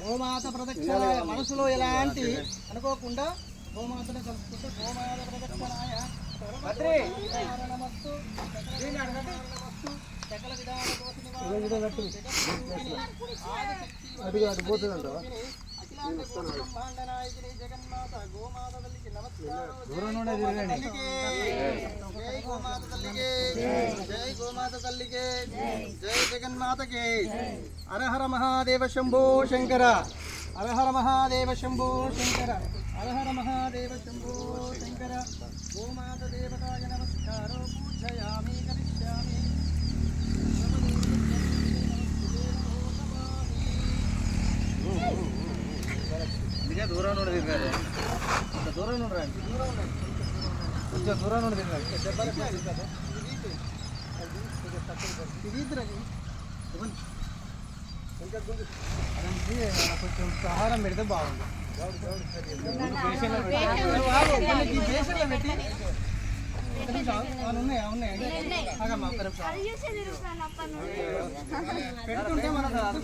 గోమాత ప్రదక్షిణాయ మనసులో ఎలాంటి అనుకోకుండా గోమాతను కలుపుకుంటూ గోమాత ప్రదక్షిణాయ సకల విధాన బ్రహ్మాండ నాయకిని జగన్మాత గోమాత తల్లికి నమస్కారం. జై గోమాత తల్లికి, జై గోమాత తల్లికి, జై జగన్మాతకి. హర హర మహాదేవ శంభో శంకర, హర హర మహాదేవ శంభో శంకర, హర హర మహాదేవ శంభో శంకర. గోమాత దేవతాయ నమస్కారో పూజయామి కరిష్యామి. దూరం నుండి తిరగాలి, దూరం నుండి రండి, కొంచెం దూరం నుండి తిరగాలి. కొంచెం ఆహారం పెడితే బాగుంది. పెట్టుకుంటే మన ఆగు